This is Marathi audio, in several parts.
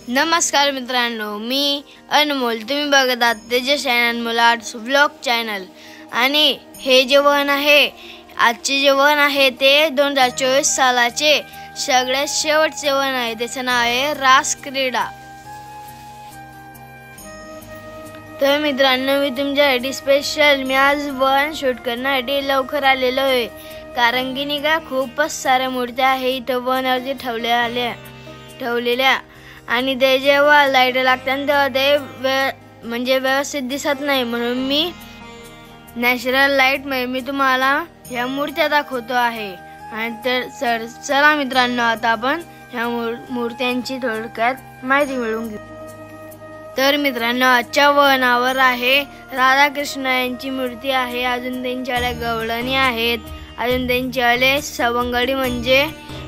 नमस्कार मित्रांनो, मी अनमोल. तुम्ही बघत आहात तेजस अनमोल आर्ट्स व्लॉग चॅनल. आणि हे जे वन आहे, आजचे जे वन आहे ते 2024 सालाचे सगळ्यात शेवटचे वन आहे. त्याचं नाव आहे रास क्रीडा. तर मित्रांनो, मी तुमच्यासाठी स्पेशल मी आज वन शूट करण्यासाठी लवकर आलेलो आहे. कारण की नाही का, खूपच साऱ्या मूर्त्या आहे इथं वनवरती ठेवलेल्या आणि ते जेव्हा लाईट लागतात तेव्हा ते म्हणजे व्यवस्थित दिसत नाही. म्हणून मी नॅचरल लाईट मी तुम्हाला ह्या मूर्त्या दाखवतो आहे. आणि तर चला मित्रांनो, आता आपण ह्या मूर्त्यांची थोडक्यात माहिती मिळवून घेऊ. तर मित्रांनो, आजच्या वनावर आहे राधाकृष्ण यांची मूर्ती आहे. अजून त्यांच्याकडे गवळणी आहेत. अजून त्यांच्याकडे सवंगडी म्हणजे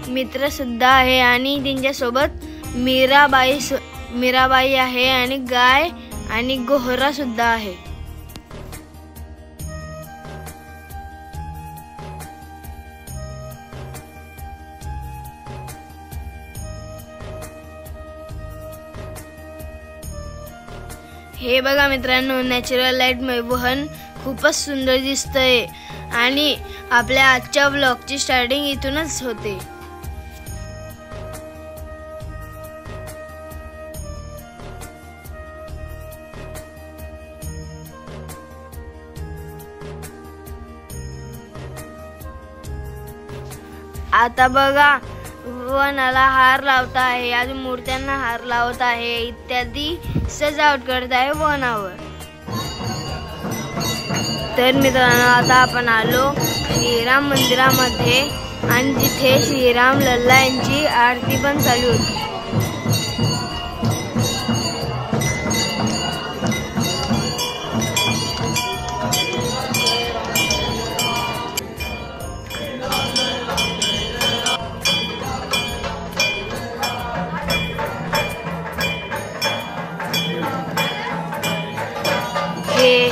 मित्र सुद्धा आहे. आणि त्यांच्यासोबत मीराबाई आहे आणि गाय आणि गोहरा सुद्धा आहे. हे बघा मित्रांनो, नॅचरल लाईट वहन खूपच सुंदर दिसतंय. आणि आपल्या आजच्या व्लॉगची स्टार्टिंग इथूनच होते. आता बघा, वनाला हार लावत आहे, अजून मूर्त्यांना हार लावत आहे, इत्यादी सजावट करत आहे वनावर. तर मित्रांनो, आता आपण आलो श्रीराम मंदिरामध्ये आणि तिथे श्रीराम लल्ला यांची आरती पण चालू होती.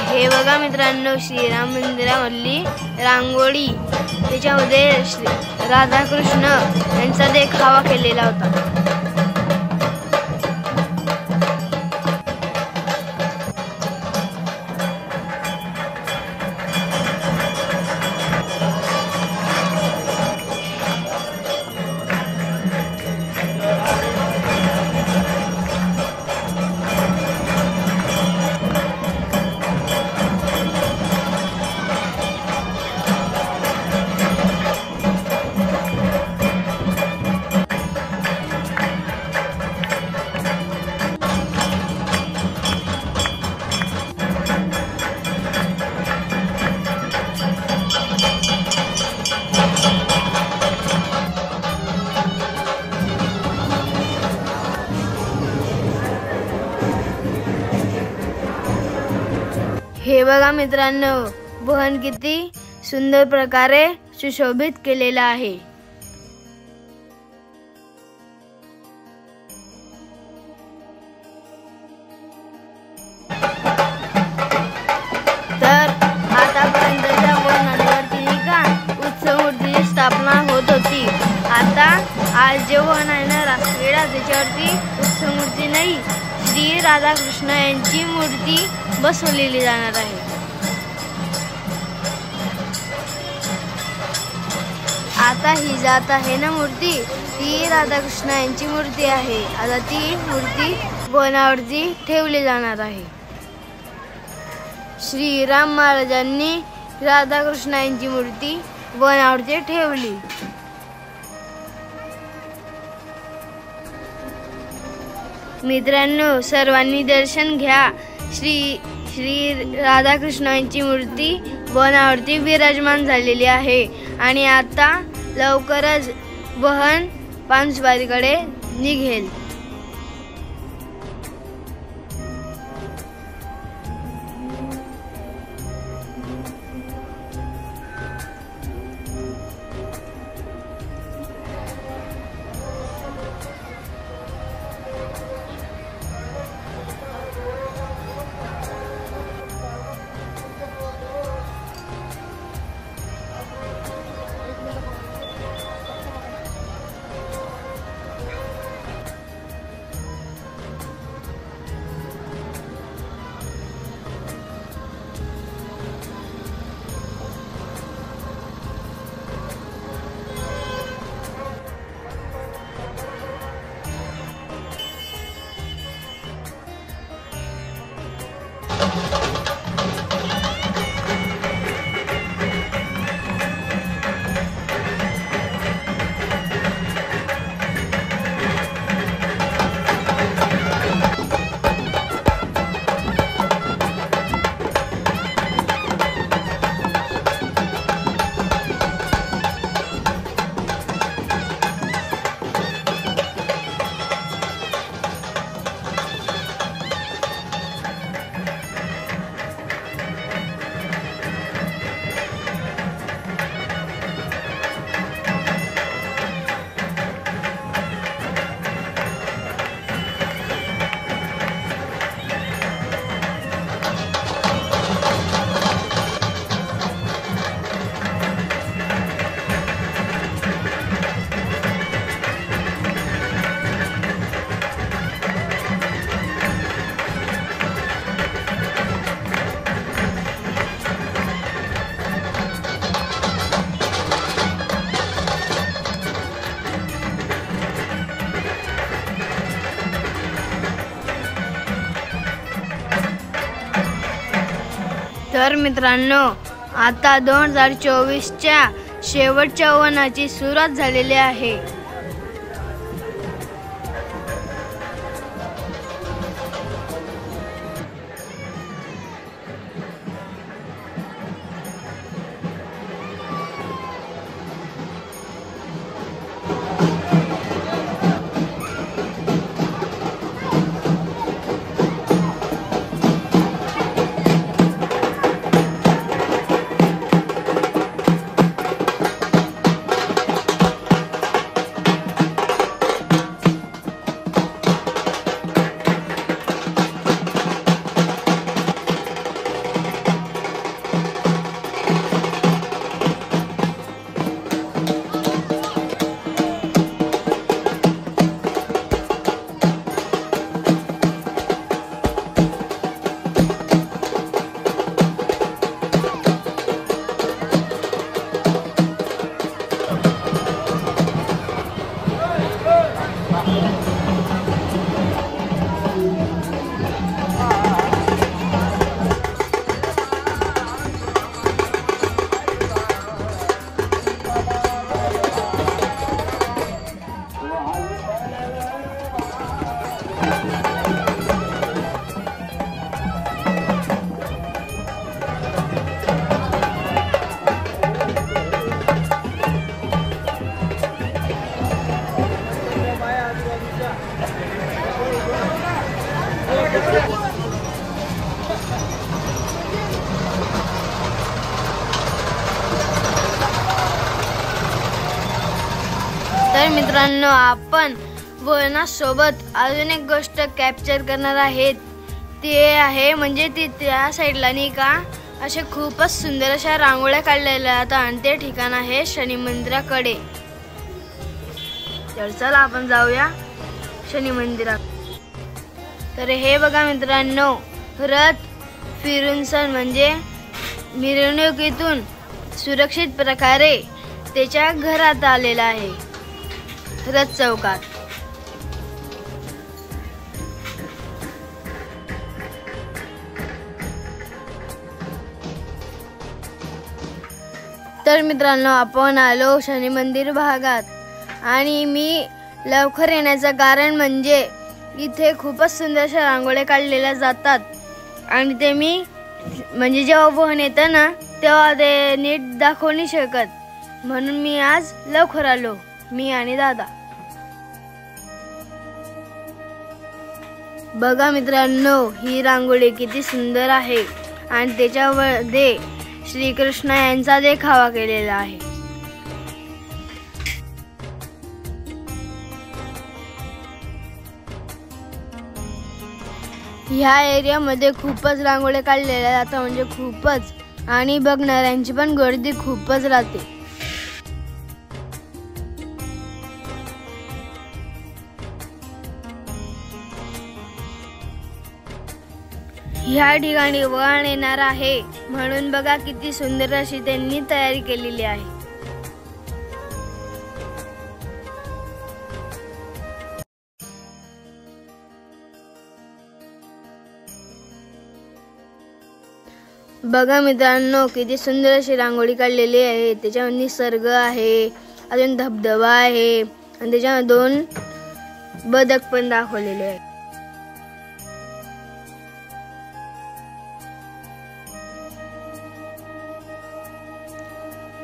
हे बघा मित्रांनो, श्रीराम मंदिरामधली रांगोळी, त्याच्यामध्ये राधाकृष्ण यांचा देखावा केलेला होता. हे बघा मित्रांनो, वहन किती सुंदर प्रकारे सुशोभित केलेला आहे. तर आतापर्यंतच्या वनावरती का उत्सव मूर्तीची स्थापना होत होती. आता आज जे वन आहे ना, रासक्रीडा, त्याच्यावरती उत्सव मूर्ती नाही, श्री राधाकृष्ण यांची मूर्ती बसवलेली जाणार आहे. आता ही जात आहे ना मूर्ती, ती राधाकृष्ण यांची मूर्ती आहे. आता ती मूर्ती वनावरती ठेवली जाणार आहे. श्रीराम महाराजांनी राधाकृष्ण यांची मूर्ती वनावरती ठेवली. मित्रांनो, सर्वांनी दर्शन घ्या. श्री राधाकृष्ण यांची मूर्ती वनावरती विराजमान झालेली आहे. आणि आता लवकरच वहन पानसवारीकडे निघेल. तर मित्रांनो, आता 2024च्या शेवटच्या वनाची सुरुवात झालेली आहे. तर मित्रांनो, आपण वनासोबत अजून एक गोष्ट कॅप्चर करणार आहेत. ते आहे म्हणजे त्या साईडला नाही का अशा खूपच सुंदर अशा रांगोळ्या काढलेल्या आहेत आणि ते ठिकाण आहे शनी मंदिराकडे. तर चला आपण जाऊया शनी मंदिरात. तर हे बघा मित्रांनो, रथ फिरून सण म्हणजे मिरवणुकीतून सुरक्षित प्रकारे त्याच्या घरात आलेला आहे, रथ चौकात. तर मित्रांनो, आपण आलो शनी मंदिर भागात आणि मी लवकर येण्याचं कारण म्हणजे इथे खूपच सुंदर अशा रांगोळ्या काढलेल्या जातात आणि ते मी म्हणजे जेव्हा वहन येतं ना तेव्हा ते नीट दाखवू नाही शकत, म्हणून मी आज लवकर आलो, मी आणि दादा. बघा मित्रांनो, ही रांगोळी किती सुंदर आहे आणि त्याच्यामध्ये श्रीकृष्ण यांचा देखावा केलेला आहे. ह्या एरियामध्ये खूपच रांगोळ्या काढलेल्या जातात, म्हणजे खूपच, आणि बघणाऱ्यांची पण गर्दी खूपच राहते. ह्या ठिकाणी वहन येणार आहे म्हणून बघा किती सुंदर अशी त्यांनी तयारी केलेली आहे. बघा मित्रांनो, किती सुंदर अशी रांगोळी काढलेली आहे. त्याच्यामध्ये निसर्ग आहे, अजून धबधबा आहे आणि त्याच्यामध्ये 2 बदक पण दाखवलेले आहेत.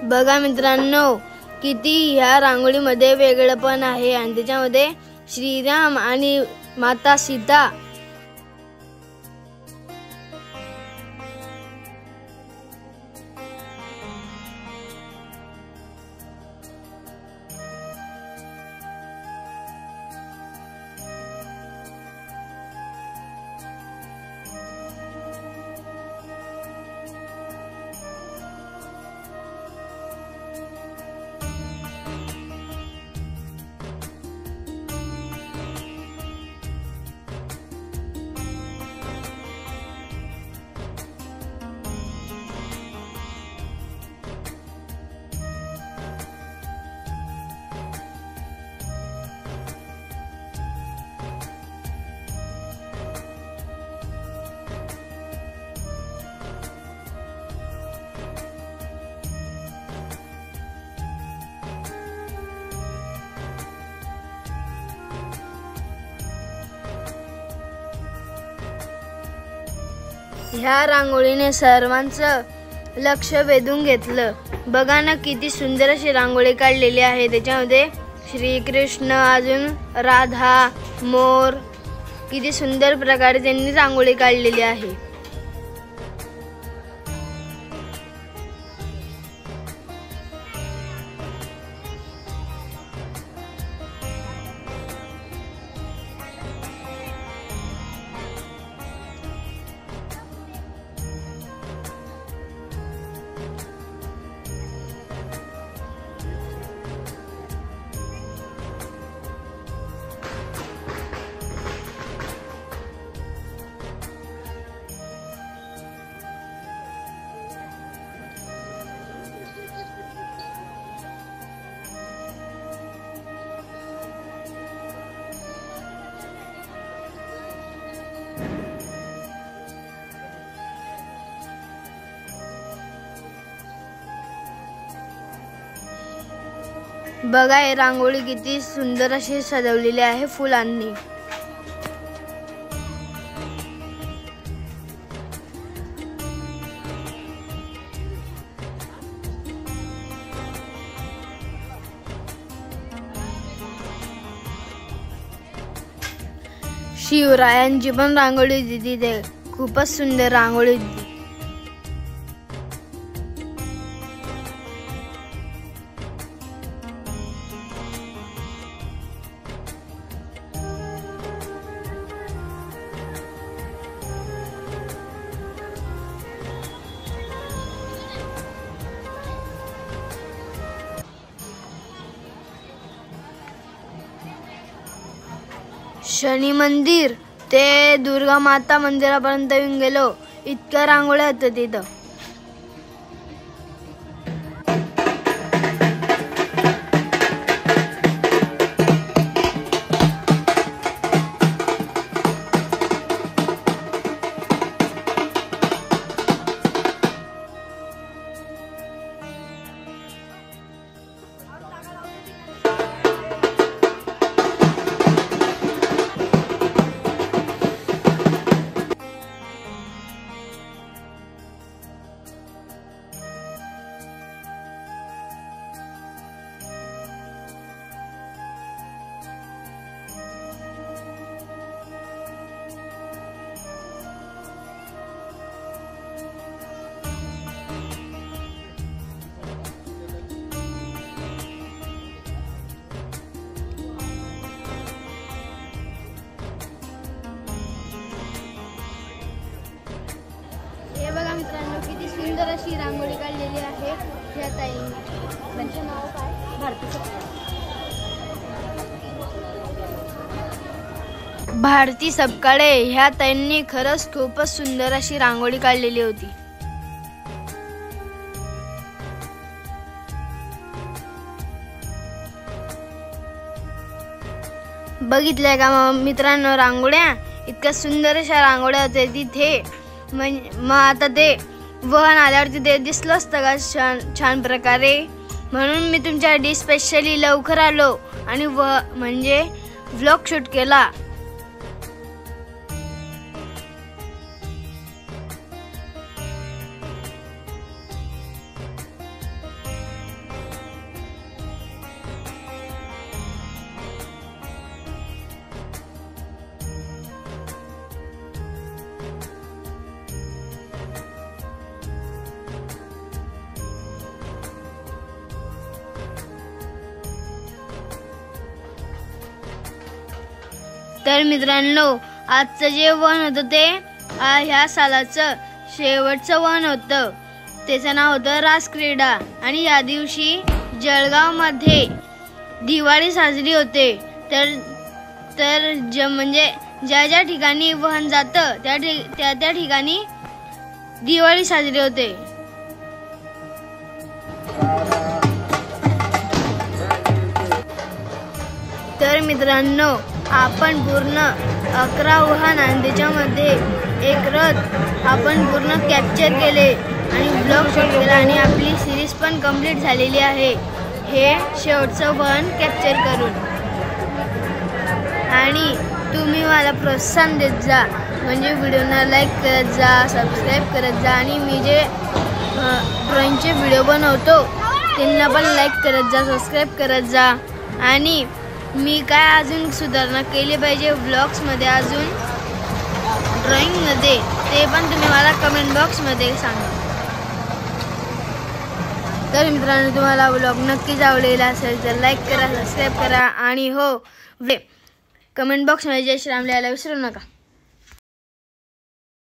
बघा मित्रांनो, किती ह्या रांगोळीमध्ये वेगळेपण आहे आणि त्याच्यामध्ये श्रीराम आणि माता सीता ह्या रांगोळीने सर्वांचं लक्ष वेधून घेतलं। बघा ना किती सुंदर अशी रांगोळी काढलेली आहे। त्याच्यामध्ये श्रीकृष्ण, अजून राधा, मोर, किती सुंदर प्रकारे त्यांनी रांगोळी काढलेली आहे। बघा हे रांगोळी किती सुंदर अशी सजवलेली आहे फुलांनी। शिवरायांची पण रांगोळी होती तिथे, खूपच सुंदर रांगोळी होती। शनी मंदिर ते दुर्गा माता मंदिरापर्यंत येऊन गेलो, इतक्या रांगोळ्या होत्या तिथं। हे बघा मित्रांनो किती सुंदर अशी रांगोळी काढलेली आहे ह्या ताईंनी। त्यांचं नाव काय? भारती सपकाळे। भारती सपकाळे ह्या ताईंनी खरंच खूपच सुंदर अशी रांगोळी काढलेली होती। बघितलंय का मित्रांनो रांगोळ्या? इतक्या सुंदर अशा रांगोळ्या होत्या तिथे। मग आता ते वहन आल्यावरती ते दिसलं असतं का छान प्रकारे, म्हणून मी तुमच्यासाठी स्पेशली लवकर आलो आणि म्हणजे व्लॉग शूट केला। तर मित्रांनो आजचं जे वन होतं ते ह्या सालाचं शेवटचं वन होतं, त्याचं नाव होतं रासक्रीडा। आणि या दिवशी जळगावमध्ये दिवाळी साजरी होते। तर म्हणजे ज्या ठिकाणी वहन जातं त्या ठिकाणी दिवाळी साजरी होते। तर मित्रांनो आपण पूर्ण 11 वाहन आणि त्याच्यामध्ये एक रथ आपण पूर्ण कॅप्चर केले आणि ब्लॉग शूट केला आणि आपली सिरीज पण कंप्लीट झालेली आहे हे शेवटचं वाहन कॅप्चर करून। आणि तुम्ही मला प्रोत्साहन देत जा, म्हणजे व्हिडिओना लाईक करत जा, सबस्क्राईब करत जा आणि मी जे ड्रॉइंगचे व्हिडिओ बनवतो त्यांना पण लाईक करत जा, सबस्क्राईब करत जा। आणि मी काय अजून सुधारणा केली पाहिजे व्लॉग्समध्ये, अजून ड्रॉइंगमध्ये, ते पण तुम्ही मला कमेंट बॉक्समध्ये सांगा। तर मित्रांनो, तुम्हाला व्लॉग नक्कीच आवडलेला असेल तर लाईक करा, सबस्क्राईब करा आणि हो कमेंट बॉक्समध्ये जय श्रीराम लिहायला विसरू नका।